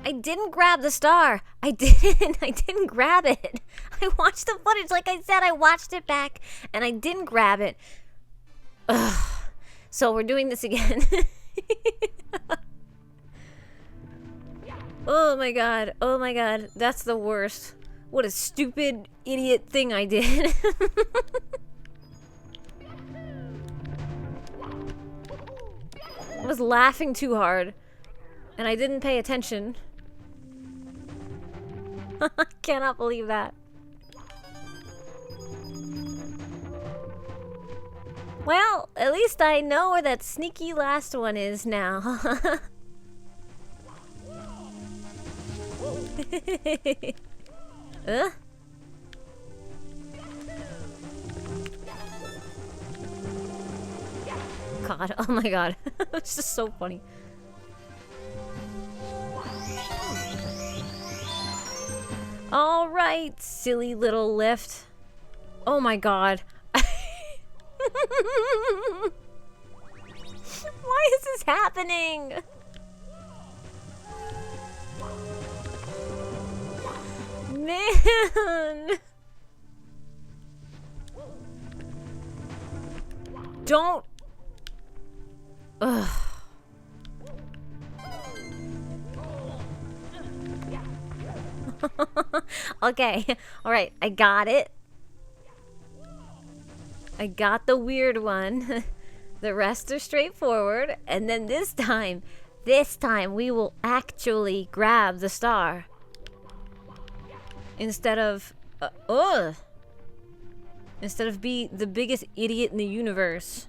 I didn't grab the star. I didn't grab it. I watched the footage. Like I said, I watched it back and I didn't grab it. Ugh. So we're doing this again. Oh my god. Oh my god. That's the worst. What a stupid, idiot thing I did. I was laughing too hard. And I didn't pay attention. I cannot believe that. Well, at least I know where that sneaky last one is now. God, oh my god. It's just so funny. All right, silly little lift. Oh my god. Why is this happening? Man. Don't. Ugh. Okay, alright, I got it. I got the weird one. The rest are straightforward. And then this time we will actually grab the star. Instead of, instead of be the biggest idiot in the universe.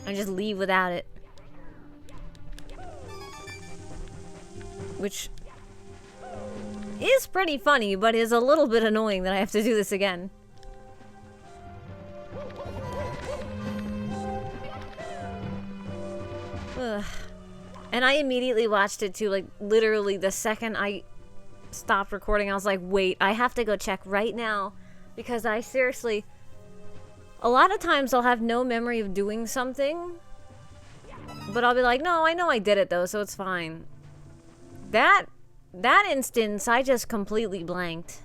And just leave without it. Which is pretty funny, but is a little bit annoying that I have to do this again. Ugh. And I immediately watched it too, like literally the second I stopped recording, I was like, wait, I have to go check right now. Because I seriously, a lot of times I'll have no memory of doing something, but I'll be like, no, I know I did it though, so it's fine. That instance, I just completely blanked.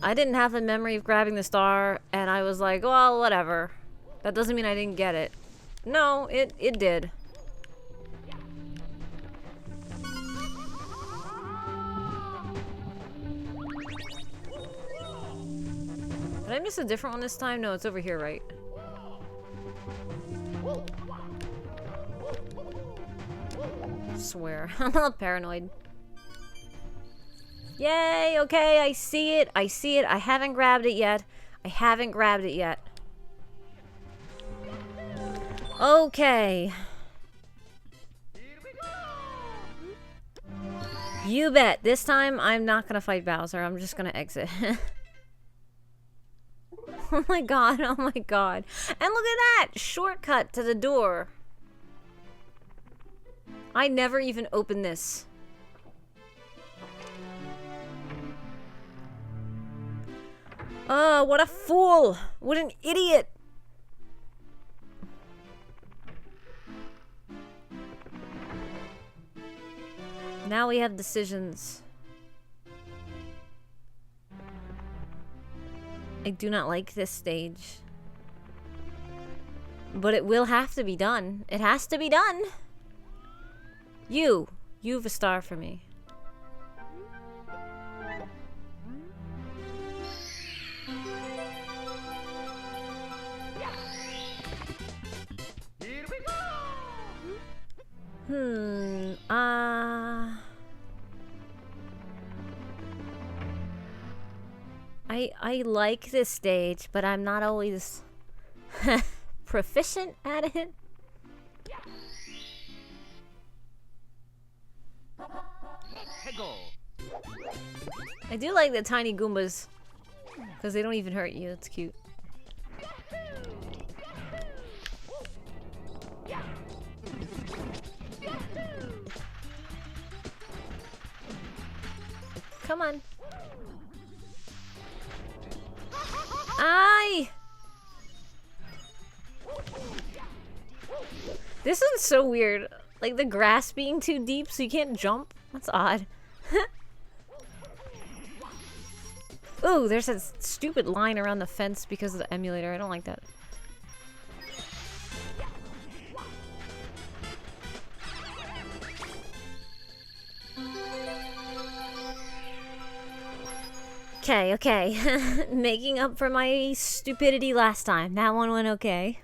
I didn't have a memory of grabbing the star, and I was like, well, whatever. That doesn't mean I didn't get it. No, it did. Did I miss a different one this time? No, it's over here, right? I swear. I'm a little paranoid. Yay, okay, I see it. I see it. I haven't grabbed it yet. I haven't grabbed it yet. Okay. You bet. This time, I'm not gonna fight Bowser. I'm just gonna exit. Oh my god, oh my god. And look at that! Shortcut to the door. I never even opened this. Oh, what a fool! What an idiot! Now we have decisions. I do not like this stage. But it will have to be done. It has to be done! You've a star for me. I like this stage, but I'm not always proficient at it. I do like the tiny Goombas, because they don't even hurt you. It's cute. Come on. Aye! This one's so weird. Like the grass being too deep so you can't jump? That's odd. Ooh, there's that stupid line around the fence because of the emulator. I don't like that. Okay. Making up for my stupidity last time. That one went okay.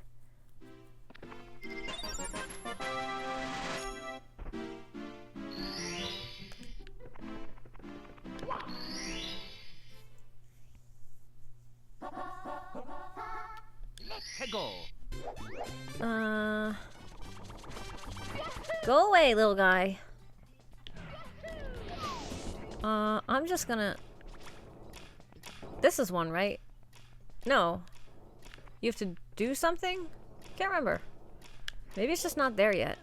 Go away, little guy. I'm just gonna... This is one, right? No. You have to do something? Can't remember. Maybe it's just not there yet.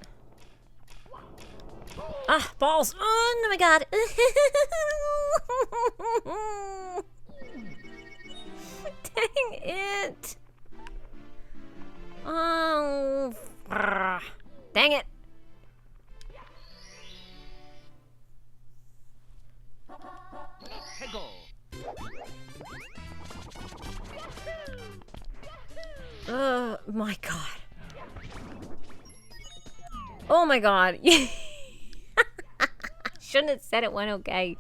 Ah, balls! Oh my god! Dang it! Oh... Dang it! My god. Oh my god. Shouldn't have said it went okay.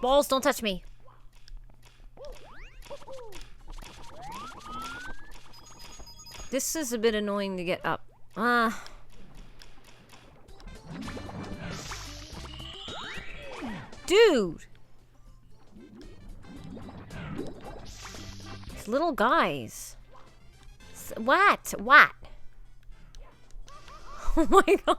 Balls, don't touch me. This is a bit annoying to get up. Dude! These little guys. What? What? Oh my god.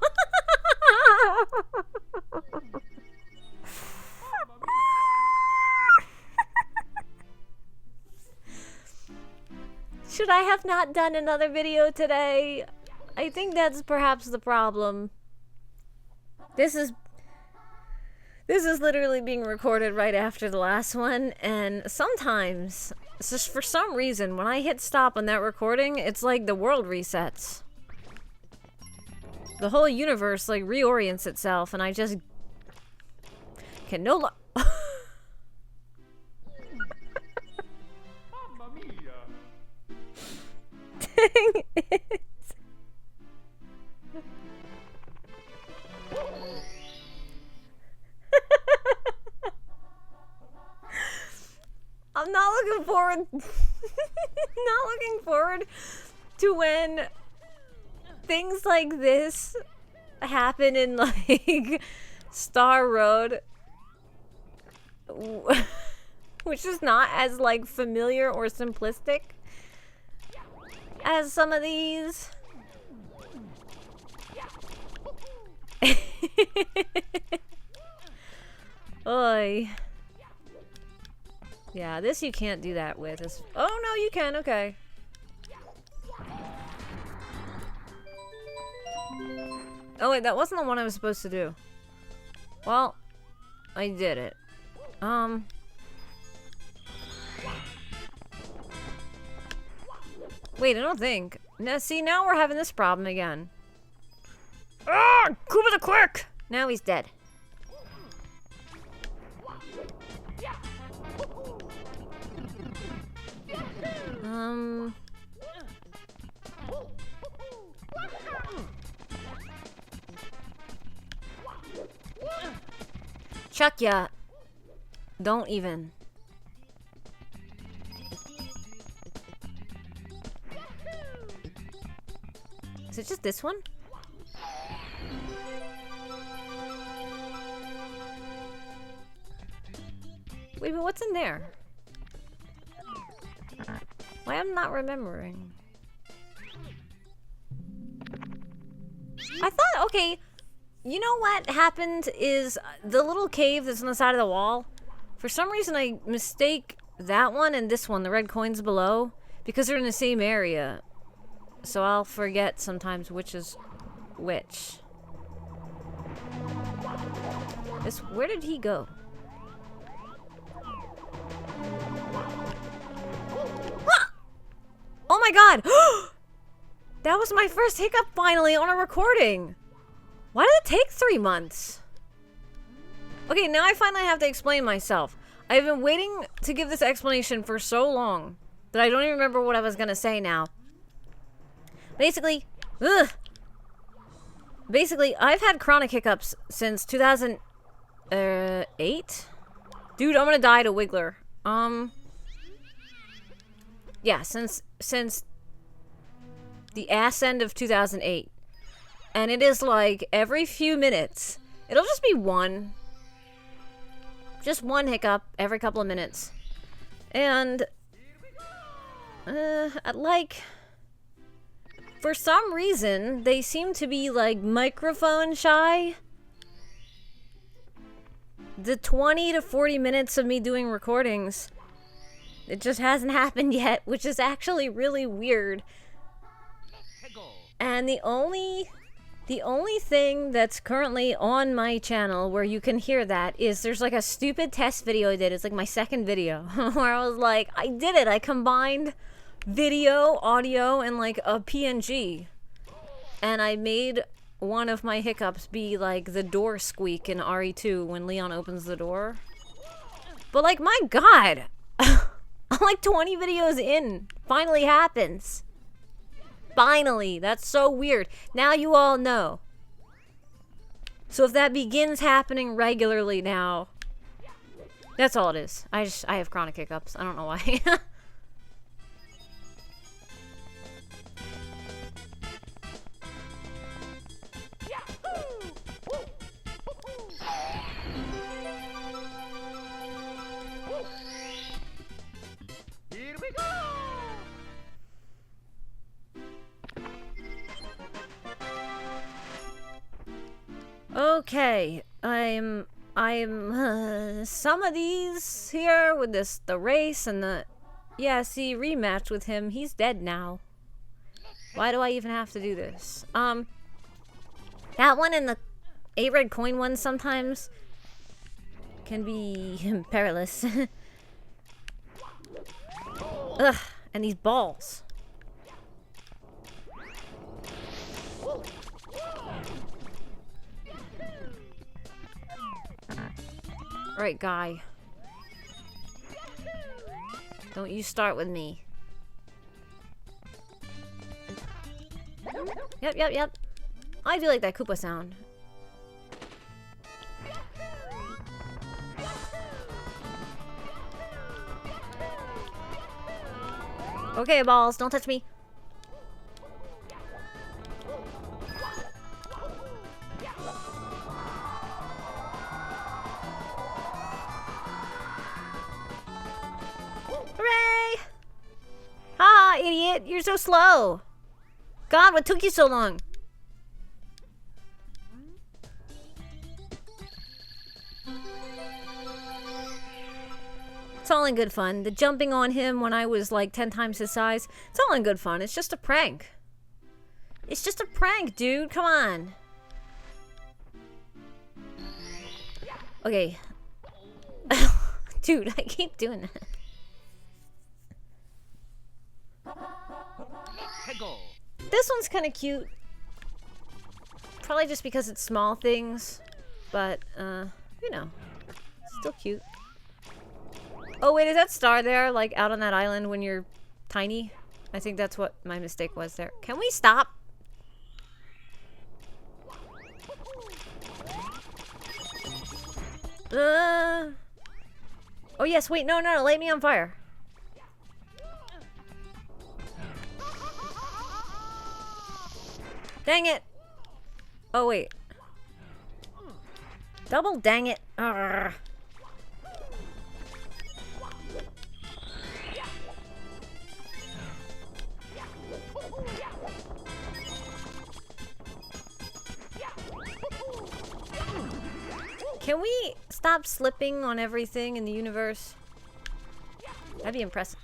Should I have not done another video today? I think that's perhaps the problem. This is literally being recorded right after the last one, and sometimes, it's just for some reason, when I hit stop on that recording, it's like the world resets. The whole universe, like, reorients itself, and I just can no longer... Dang it. I'm not looking forward not looking forward to when things like this happen in like Star Road, which is not as like familiar or simplistic as some of these. Oy. Yeah, this you can't do that with. Oh no, you can, okay. Oh wait, that wasn't the one I was supposed to do. Well, I did it. Wait, I don't think. Now, see, now we're having this problem again. Ah! Kuba the Quick! Now he's dead. Chuck ya. Don't even. Is it just this one? Wait, but what's in there? Why I'm not remembering? I thought, okay, you know what happened is the little cave that's on the side of the wall. For some reason, I mistake that one and this one, the red coins below, because they're in the same area. So I'll forget sometimes which is which. Where did he go? Oh my god! That was my first hiccup finally on a recording. Why did it take 3 months? Okay, now I finally have to explain myself. I've been waiting to give this explanation for so long that I don't even remember what I was gonna say now. Basically, I've had chronic hiccups since 2008? Dude, I'm gonna die to Wiggler. Yeah, since the ass end of 2008. And it is like every few minutes. It'll just be one. Just one hiccup every couple of minutes. And, like, for some reason, they seem to be, like, microphone shy. The 20 to 40 minutes of me doing recordings, it just hasn't happened yet, which is actually really weird. And the only thing that's currently on my channel where you can hear that is there's like a stupid test video I did. It's like my second video where I was like, I did it. I combined video, audio, and like a PNG. And I made one of my hiccups be like the door squeak in RE2 when Leon opens the door. But like, my God, I'm like 20 videos in. Finally happens. Finally. That's so weird. Now you all know. So if that begins happening regularly now, that's all it is. I have chronic hiccups. I don't know why. Here we go. Okay, I'm some of these here with the race and the, yeah, see, rematch with him. He's dead now. Why do I even have to do this? That one and the 8 red coin one sometimes can be perilous. Ugh, and these balls. Alright, guy. Don't you start with me. Yep. I do like that Koopa sound. Okay, balls, don't touch me. Hooray! Ha, idiot, you're so slow. God, what took you so long? It's all in good fun. The jumping on him when I was like 10 times his size, it's all in good fun. It's just a prank. It's just a prank, dude. Come on. Okay. Dude, I keep doing that. This one's kind of cute. Probably just because it's small things. But, you know, still cute. Oh, wait, is that star there, like, out on that island when you're tiny? I think that's what my mistake was there. Can we stop? Oh, yes, wait, no, light me on fire. Dang it. Oh, wait. Double dang it. Arrgh. Can we stop slipping on everything in the universe? That'd be impressive.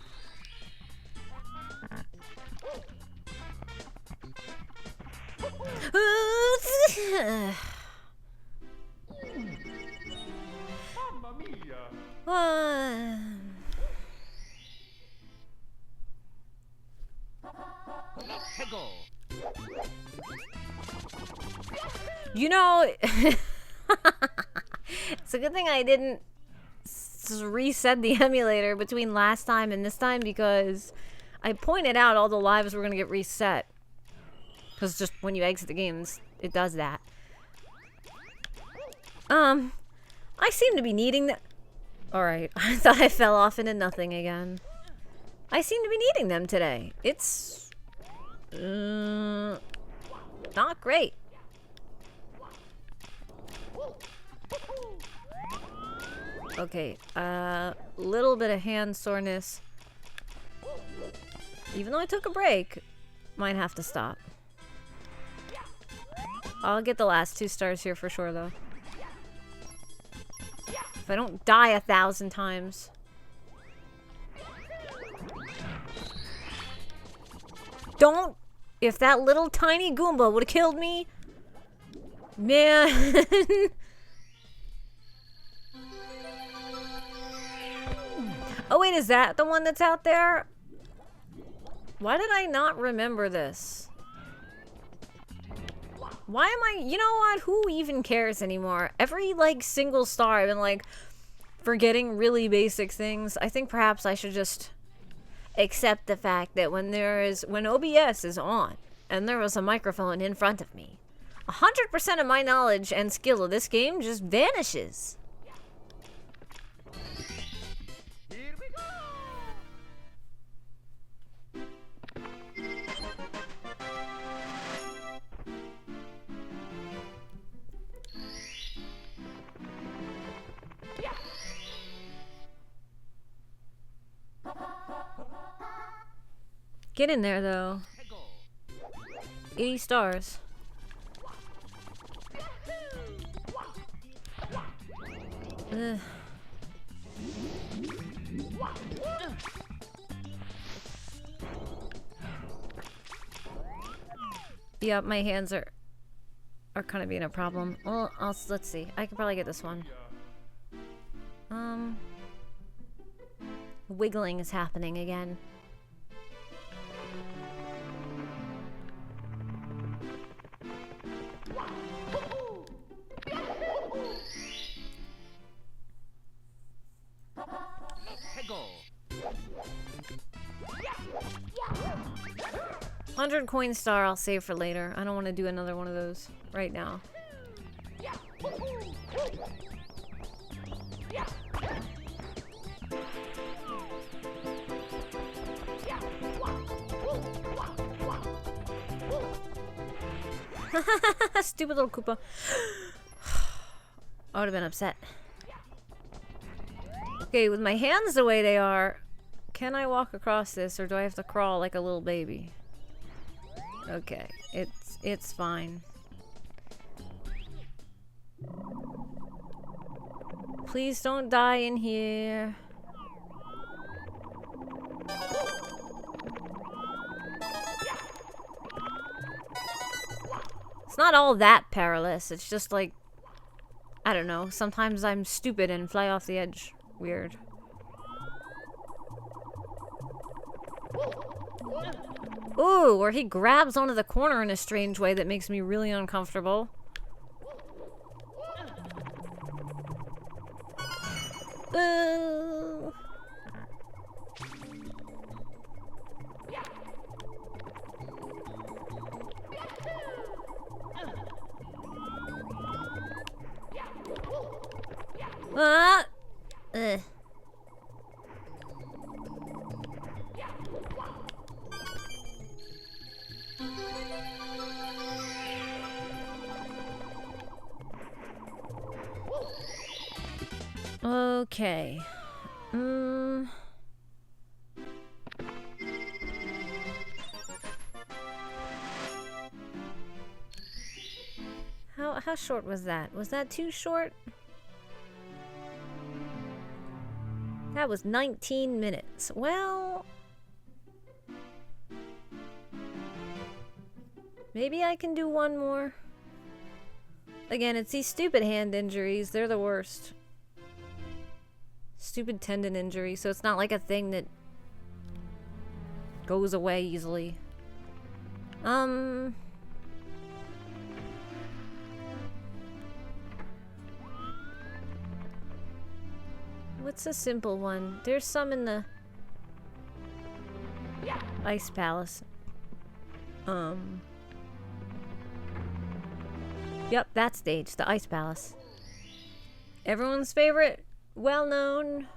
You know, it's a good thing I didn't reset the emulator between last time and this time, because I pointed out all the lives were going to get reset. Because just when you exit the games, it does that. I seem to be needing that. Alright, I thought I fell off into nothing again. I seem to be needing them today. It's... not great. Okay, little bit of hand soreness. Even though I took a break, might have to stop. I'll get the last 2 stars here for sure, though. If I don't die 1,000 times. Don't! If that little tiny Goomba would have killed me, man. Oh wait, is that the one that's out there? Why did I not remember this? Why am I... You know what? Who even cares anymore? Every, like, single star, I've been, like, forgetting really basic things. I think perhaps I should just accept the fact that when OBS is on, and there was a microphone in front of me, 100% of my knowledge and skill of this game just vanishes. Here we go! Get in there, though. 80 stars. Ugh. Yeah, my hands are kind of being a problem. Well, let's see. I can probably get this one. Wiggling is happening again. Go. 100 coin star I'll save for later. I don't want to do another one of those right now. Stupid little Koopa. I would have been upset. Okay, with my hands the way they are, can I walk across this, or do I have to crawl like a little baby? Okay, it's fine. Please don't die in here. It's not all that perilous. It's just like, I don't know. Sometimes I'm stupid and fly off the edge. Weird. Ooh, or he grabs onto the corner in a strange way that makes me really uncomfortable. Ooh. Ah! Ugh. Okay. How short was that? Was that too short? That was 19 minutes. Well, maybe I can do one more. Again, it's these stupid hand injuries. They're the worst. Stupid tendon injury, so it's not like a thing that goes away easily. What's a simple one? There's some in the Ice Palace. Yep, that stage, the Ice Palace. Everyone's favorite, well-known,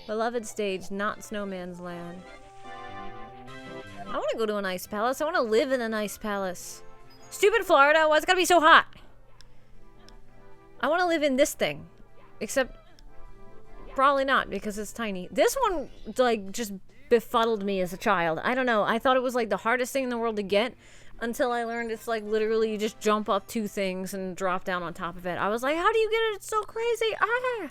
beloved stage, not Snowman's Land. I want to go to an ice palace. I want to live in an ice palace. Stupid Florida, why's it gotta be so hot? I want to live in this thing. Except, probably not, because it's tiny. This one, like, just befuddled me as a child. I don't know. I thought it was, like, the hardest thing in the world to get until I learned it's, like, literally you just jump up 2 things and drop down on top of it. I was like, how do you get it? It's so crazy. Ah!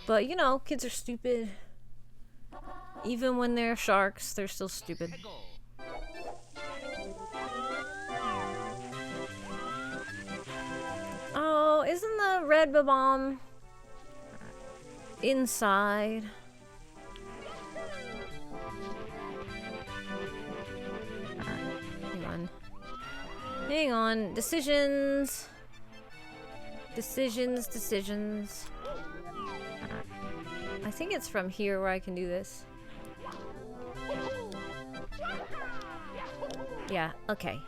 But, you know, kids are stupid. Even when they're sharks, they're still stupid. Oh, isn't the red bomb inside? Hang on. Hang on. Decisions. Decisions, decisions. I think it's from here where I can do this. Yeah, okay.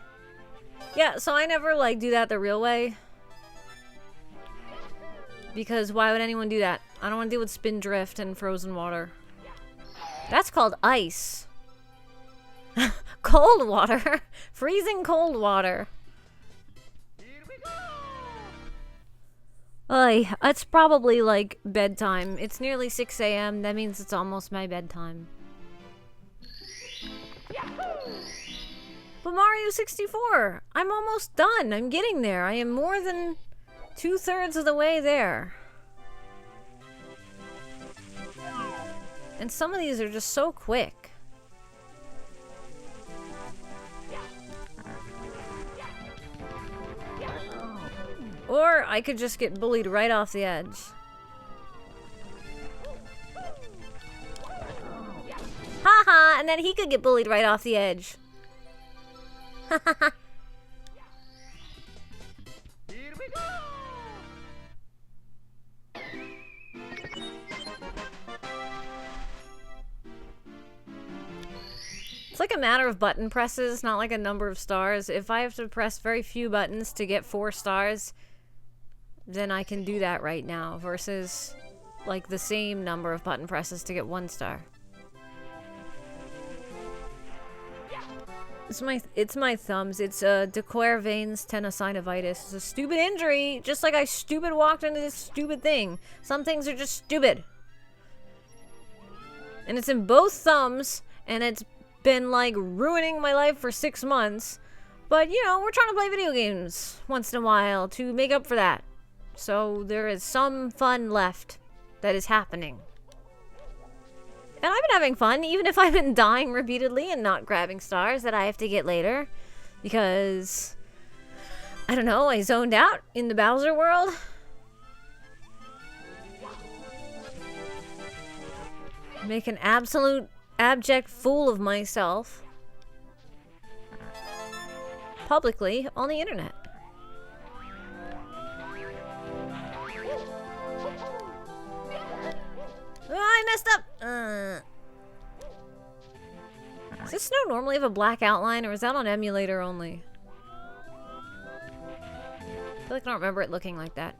Yeah, so I never, like, do that the real way. Because why would anyone do that? I don't want to deal with spin drift and frozen water. That's called ice. Cold water. Freezing cold water. Oy, it's probably, like, bedtime. It's nearly 6 a.m. That means it's almost my bedtime. But Mario 64! I'm almost done. I'm getting there. I am more than 2/3 of the way there. And some of these are just so quick. Or I could just get bullied right off the edge. Haha, and then he could get bullied right off the edge. Haha. Here we go! It's like a matter of button presses, not like a number of stars. If I have to press very few buttons to get 4 stars, then I can do that right now, versus like the same number of button presses to get 1 star. It's my thumbs. It's de Quervain's tenosynovitis. It's a stupid injury, just like I stupid walked into this stupid thing. Some things are just stupid. And it's in both thumbs, and it's been like ruining my life for 6 months. But you know, we're trying to play video games once in a while to make up for that. So there is some fun left that is happening. And I've been having fun, even if I've been dying repeatedly and not grabbing stars that I have to get later. Because, I don't know, I zoned out in the Bowser world. Make an absolute abject fool of myself. Publicly on the internet. Oh, I messed up! Does this snow normally have a black outline, or is that on emulator only? I feel like I don't remember it looking like that.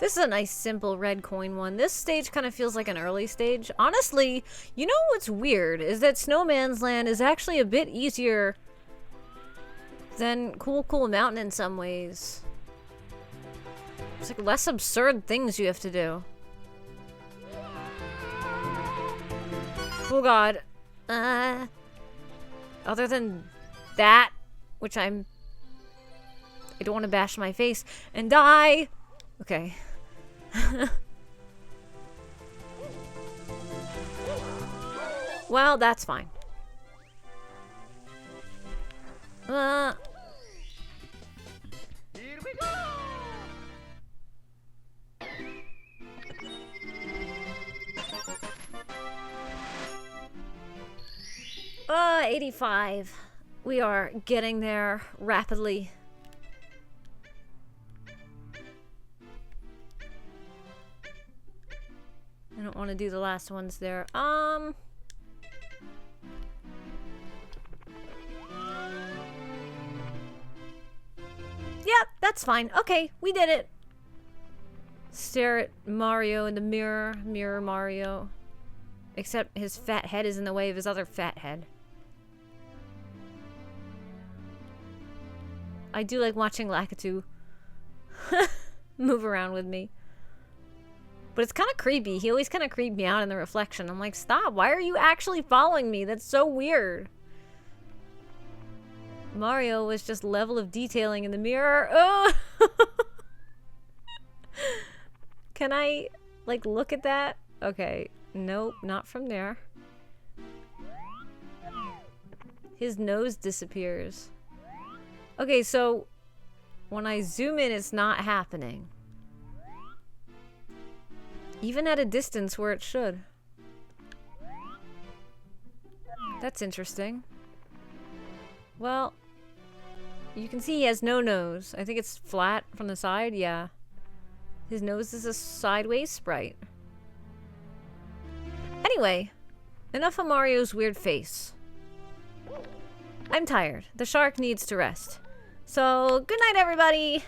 This is a nice, simple red coin one. This stage kind of feels like an early stage. Honestly, you know what's weird is that Snowman's Land is actually a bit easier than Cool Cool Mountain in some ways. It's like less absurd things you have to do. Oh god. Other than that, which I don't want to bash my face and die. Okay. Well, that's fine. Here we go! 85. We are getting there rapidly. I don't want to do the last ones there. Yeah, that's fine. Okay, we did it. Stare at Mario in the mirror. Mirror Mario. Except his fat head is in the way of his other fat head. I do like watching Lakitu move around with me. But it's kind of creepy. He always kind of creeped me out in the reflection. I'm like, stop. Why are you actually following me? That's so weird. Mario was just level of detailing in the mirror. Oh! Can I, like, look at that? Okay. Nope, not from there. His nose disappears. Okay, so when I zoom in, it's not happening. Even at a distance where it should. That's interesting. Well, you can see he has no nose. I think it's flat from the side, yeah. His nose is a sideways sprite. Anyway, enough of Mario's weird face. I'm tired. The shark needs to rest. So, good night, everybody!